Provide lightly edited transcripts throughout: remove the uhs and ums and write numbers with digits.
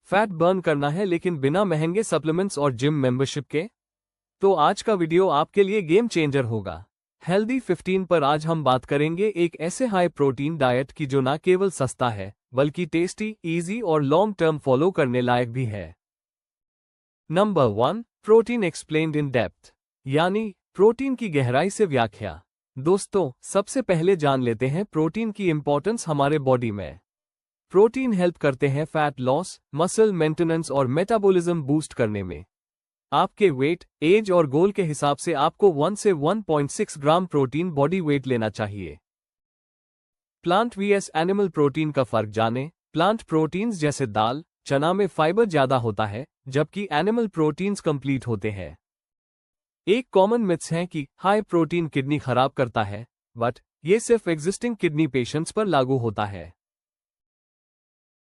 Fat burn करना है लेकिन बिना महंगे सप्लीमेंट्स और जिम मेंबरशिप के? तो आज का वीडियो आपके लिए गेम चेंजर होगा। हेल्दी 15 पर आज हम बात करेंगे एक ऐसे हाई प्रोटीन डाइट की जो न केवल सस्ता है बल्कि टेस्टी, इजी और लॉन्ग टर्म फॉलो करने लायक भी है। Number 1, protein explained in depth, यानी प्रोटीन की गहराई से व्याख्या। दोस्तों, सबसे पहले जान लेते हैं प्रोटीन की इंपॉर्टेंस हमारे बॉडी में। प्रोटीन हेल्प करते हैं फैट लॉस, मसल मेंटेनेंस और मेटाबॉलिज्म बूस्ट करने में। आपके वेट, एज और गोल के हिसाब से आपको 1 से 1.6 ग्राम प्रोटीन बॉडी वेट लेना चाहिए। प्लांट वीएस एनिमल प्रोटीन का फर्क जानें। प्लांट प्रोटीन्स जैसे दाल, चना में फाइबर ज्यादा होता है, जबकि एनिमल प्रोटीन्स कंप्लीट होते हैं। एक कॉमन मिथ्स है कि हाई प्रोटीन किडनी खराब करता है, बट ये सिर्फ एग्जिस्टिंग किडनी पेशेंट्स पर लागू होता है।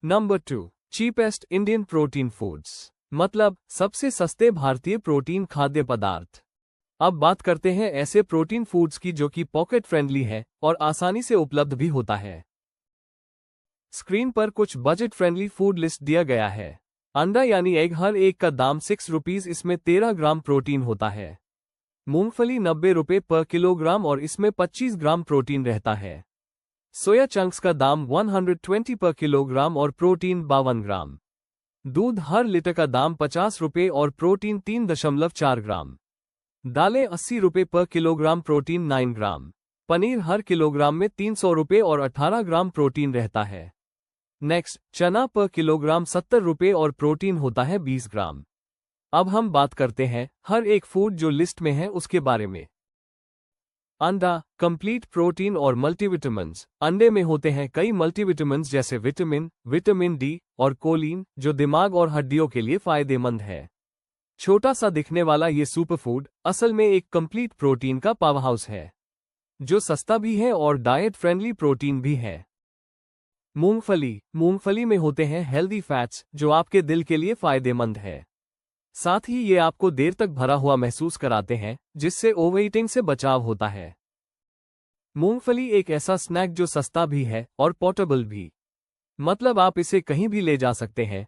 Number 2, cheapest Indian protein foods, मतलब सबसे सस्ते भारतीय प्रोटीन खाद्य पदार्थ। अब बात करते हैं ऐसे प्रोटीन फूड्स की जो कि पॉकेट फ्रेंडली है और आसानी से उपलब्ध भी होता है। स्क्रीन पर कुछ बजट फ्रेंडली फूड लिस्ट दिया गया है। अंडा यानी एग, हर एक का दाम 6 रुपीज, इसमें 13 ग्राम प्रोटीन होता है। मूंगफली 90 रुपये पर किलोग्राम और इसमें 25 ग्राम प्रोटीन रहता है। सोया चंक्स का दाम 120 पर किलोग्राम और प्रोटीन 52 ग्राम। दूध हर लीटर का दाम 50 रुपये और प्रोटीन 3.4 ग्राम। दालें 80 रुपये पर किलोग्राम, प्रोटीन 9 ग्राम। पनीर हर किलोग्राम में 300 रुपये और 18 ग्राम प्रोटीन रहता है। नेक्स्ट, चना पर किलोग्राम 70 रुपये और प्रोटीन होता है 20 ग्राम। अब हम बात करते हैं हर एक फूड जो लिस्ट में है उसके बारे में। अंडा, कंप्लीट प्रोटीन और मल्टीविटामिन्स। अंडे में होते हैं कई मल्टीविटामिन्स जैसे विटामिन डी और कोलिन, जो दिमाग और हड्डियों के लिए फायदेमंद है। छोटा सा दिखने वाला ये सुपरफूड असल में एक कंप्लीट प्रोटीन का पावरहाउस है, जो सस्ता भी है और डाइट फ्रेंडली प्रोटीन भी है। मूंगफली में होते हैं हेल्दी फैट्स जो आपके दिल के लिए फायदेमंद है। साथ ही ये आपको देर तक भरा हुआ महसूस कराते हैं, जिससे ओवरईटिंग से बचाव होता है। मूंगफली एक ऐसा स्नैक जो सस्ता भी है और पोर्टेबल भी, मतलब आप इसे कहीं भी ले जा सकते हैं।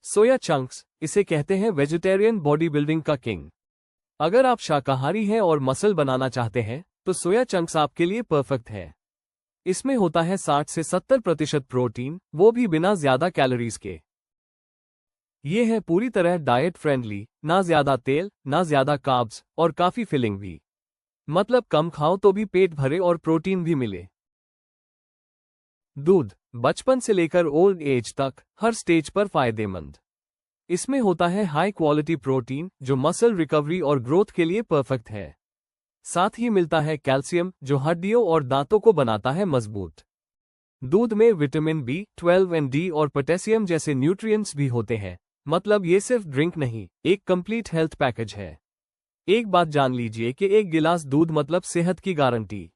सोया चंक्स, इसे कहते हैं वेजिटेरियन बॉडी बिल्डिंग का किंग। अगर आप शाकाहारी हैं और मसल बनाना चाहते हैं तो सोया चंक्स आपके लिए परफेक्ट है। इसमें होता है 60 से 70% प्रोटीन, वो भी बिना ज्यादा कैलोरीज के। ये है पूरी तरह डाइट फ्रेंडली, ना ज्यादा तेल, ना ज्यादा कार्ब्स और काफी फिलिंग भी, मतलब कम खाओ तो भी पेट भरे और प्रोटीन भी मिले। दूध, बचपन से लेकर ओल्ड एज तक हर स्टेज पर फायदेमंद। इसमें होता है हाई क्वालिटी प्रोटीन जो मसल रिकवरी और ग्रोथ के लिए परफेक्ट है। साथ ही मिलता है कैल्शियम जो हड्डियों और दांतों को बनाता है मजबूत। दूध में विटामिन B12 और डी और पोटेशियम जैसे न्यूट्रिएंट्स भी होते हैं, मतलब ये सिर्फ ड्रिंक नहीं, एक कंप्लीट हेल्थ पैकेज है। एक बात जान लीजिए कि एक गिलास दूध मतलब सेहत की गारंटी।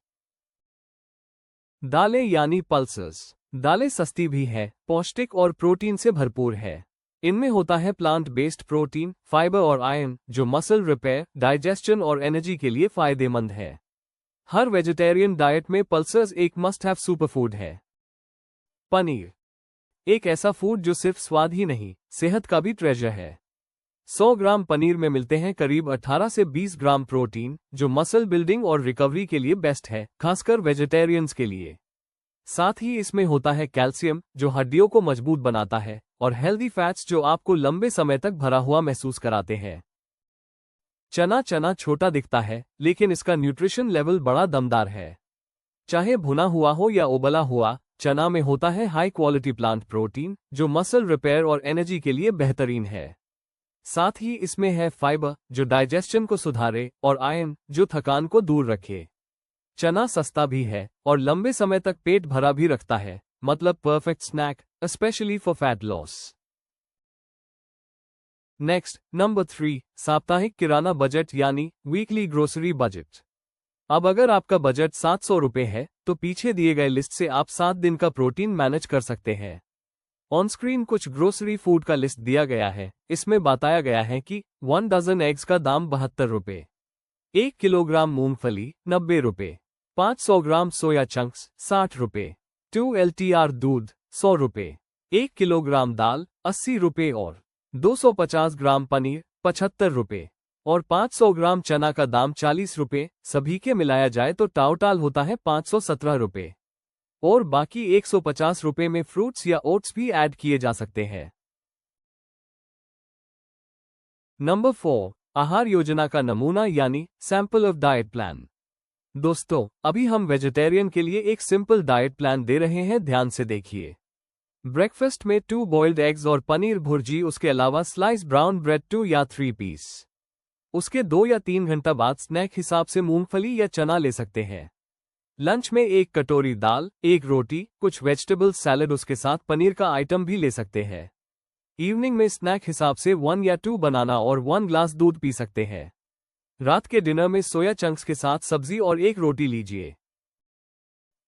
दालें यानी पल्सेस। दालें सस्ती भी है, पौष्टिक और प्रोटीन से भरपूर है। इनमें होता है प्लांट बेस्ड प्रोटीन, फाइबर और आयरन जो मसल रिपेयर, डाइजेशन और एनर्जी के लिए फायदेमंद है। हर वेजिटेरियन डाइट में पल्सेस एक मस्ट हैव सुपरफूड है। पनीर, एक ऐसा फूड जो सिर्फ स्वाद ही नहीं, सेहत का भी ट्रेजर है। 100 ग्राम पनीर में मिलते हैं करीब 18 से 20 ग्राम प्रोटीन, जो मसल बिल्डिंग और रिकवरी के लिए बेस्ट है, खासकर वेजिटेरियंस के लिए। साथ ही इसमें होता है कैल्शियम जो हड्डियों को मजबूत बनाता है, और हेल्दी फैट्स जो आपको लंबे समय तक भरा हुआ महसूस कराते हैं। चना छोटा दिखता है, लेकिन इसका न्यूट्रिशन लेवल बड़ा दमदार है। चाहे भुना हुआ हो या उबला हुआ, चना में होता है हाई क्वालिटी प्लांट प्रोटीन जो मसल रिपेयर और एनर्जी के लिए बेहतरीन है। साथ ही इसमें है फाइबर जो डाइजेशन को सुधारे और आयरन जो थकान को दूर रखे। चना सस्ता भी है और लंबे समय तक पेट भरा भी रखता है, मतलब perfect snack specially for fat loss. Next, number 3, साप्ताहिक किराना बजट यानी वीकली ग्रोसरी बजट। अब अगर आपका बजट 700 रुपये है तो पीछे दिए गए लिस्ट से आप 7 दिन का प्रोटीन मैनेज कर सकते हैं। ऑन स्क्रीन कुछ ग्रोसरी फूड का लिस्ट दिया गया है। इसमें बताया गया है कि 1 डजन एग्स का दाम 72 रुपये, 1 किलोग्राम मूंगफली 90 रुपये, 500 ग्राम सोया चंक्स 60 रुपये, 2 LTR दूध 100 रुपये, 1 किलोग्राम दाल 80 रुपये और 250 ग्राम पनीर 75 रुपये और 500 ग्राम चना का दाम 40 रुपये, सभी के मिलाया जाए तो टोटल होता है 517 रुपये। और बाकी 150 रुपये में फ्रूट्स या ओट्स भी ऐड किए जा सकते हैं। नंबर 4, आहार योजना का नमूना यानी सैंपल ऑफ डाइट प्लान। दोस्तों, अभी हम वेजिटेरियन के लिए एक सिंपल डाइट प्लान दे रहे हैं, ध्यान से देखिए। ब्रेकफास्ट में 2 बॉइल्ड एग्स और पनीर भुर्जी, उसके अलावा स्लाइस ब्राउन ब्रेड 2 या 3 पीस। उसके 2 या 3 घंटा बाद स्नैक हिसाब से मूंगफली या चना ले सकते हैं। लंच में 1 कटोरी दाल, 1 रोटी, कुछ वेजिटेबल सैलड, उसके साथ पनीर का आइटम भी ले सकते हैं। इवनिंग में स्नैक हिसाब से 1 या 2 बनाना और 1 ग्लास दूध पी सकते हैं। रात के डिनर में सोया चंक्स के साथ सब्जी और 1 रोटी लीजिए।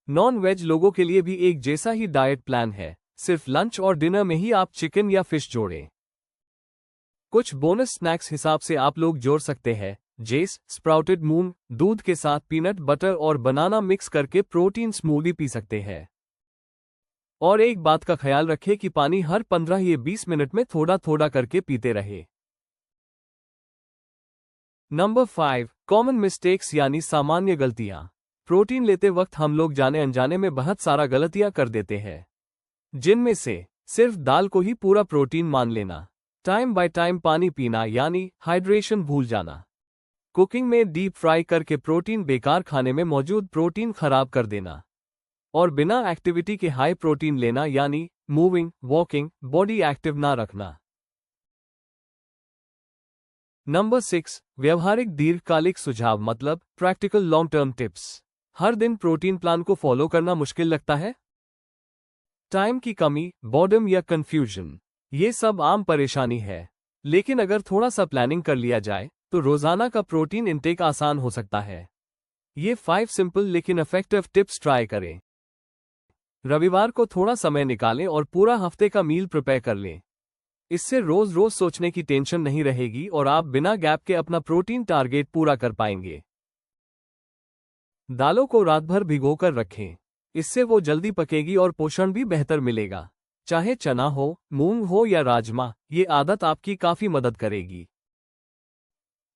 नॉन वेज लोगों के लिए भी एक जैसा ही डाइट प्लान है, सिर्फ लंच और डिनर में ही आप चिकन या फिश जोड़ें। कुछ बोनस स्नैक्स हिसाब से आप लोग जोड़ सकते हैं, जैसे स्प्राउटेड मूंग, दूध के साथ पीनट बटर और बनाना मिक्स करके प्रोटीन स्मूदी पी सकते हैं। और एक बात का ख्याल रखें कि पानी हर 15 या 20 मिनट में थोड़ा थोड़ा करके पीते रहे। नंबर 5, कॉमन मिस्टेक्स यानी सामान्य गलतियां। प्रोटीन लेते वक्त हम लोग जाने अनजाने में बहुत सारा गलतियां कर देते हैं, जिनमें से सिर्फ दाल को ही पूरा प्रोटीन मान लेना, टाइम बाय टाइम पानी पीना यानी हाइड्रेशन भूल जाना, कुकिंग में डीप फ्राई करके प्रोटीन बेकार खाने में मौजूद प्रोटीन खराब कर देना, और बिना एक्टिविटी के हाई प्रोटीन लेना यानी मूविंग, वॉकिंग, बॉडी एक्टिव ना रखना। नंबर 6, व्यवहारिक दीर्घकालिक सुझाव मतलब प्रैक्टिकल लॉन्ग टर्म टिप्स। हर दिन प्रोटीन प्लान को फॉलो करना मुश्किल लगता है? टाइम की कमी, बोर्डम या कंफ्यूजन, ये सब आम परेशानी है। लेकिन अगर थोड़ा सा प्लानिंग कर लिया जाए तो रोजाना का प्रोटीन इंटेक आसान हो सकता है। ये 5 सिंपल लेकिन इफेक्टिव टिप्स ट्राई करें। रविवार को थोड़ा समय निकालें और पूरा हफ्ते का मील प्रिपेयर कर लें। इससे रोज रोज सोचने की टेंशन नहीं रहेगी और आप बिना गैप के अपना प्रोटीन टारगेट पूरा कर पाएंगे। दालों को रात भर भिगोकर रखें, इससे वो जल्दी पकेगी और पोषण भी बेहतर मिलेगा। चाहे चना हो, मूंग हो या राजमा, ये आदत आपकी काफी मदद करेगी।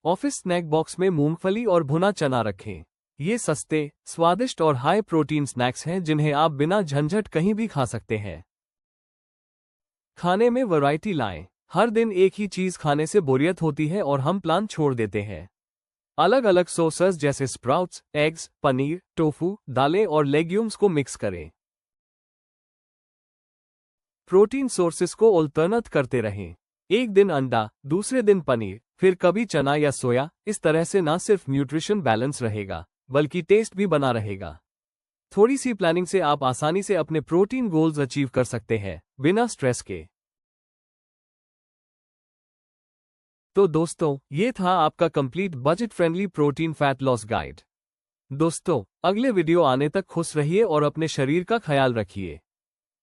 ऑफिस स्नैक बॉक्स में मूंगफली और भुना चना रखें। ये सस्ते, स्वादिष्ट और हाई प्रोटीन स्नैक्स हैं जिन्हें आप बिना झंझट कहीं भी खा सकते हैं। खाने में वैरायटी लाएं। हर दिन एक ही चीज खाने से बोरियत होती है और हम प्लान छोड़ देते हैं। अलग अलग सोर्सेस जैसे स्प्राउट्स, एग्स, पनीर, टोफू, दालें और लेग्यूम्स को मिक्स करें। प्रोटीन सोर्सेस को अल्टरनेट करते रहें। एक दिन अंडा, दूसरे दिन पनीर, फिर कभी चना या सोया। इस तरह से ना सिर्फ न्यूट्रिशन बैलेंस रहेगा बल्कि टेस्ट भी बना रहेगा। थोड़ी सी प्लानिंग से आप आसानी से अपने प्रोटीन गोल्स अचीव कर सकते हैं बिना स्ट्रेस के। तो दोस्तों, ये था आपका complete budget friendly protein fat loss guide. दोस्तों, अगले वीडियो आने तक खुश रहिए और अपने शरीर का ख्याल रखिए।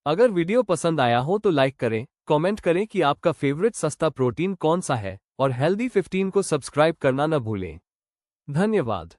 अगर वीडियो पसंद आया हो तो लाइक करें, कमेंट करें कि आपका फेवरेट सस्ता प्रोटीन कौन सा है और हेल्दी 15 को सब्सक्राइब करना न भूलें। धन्यवाद।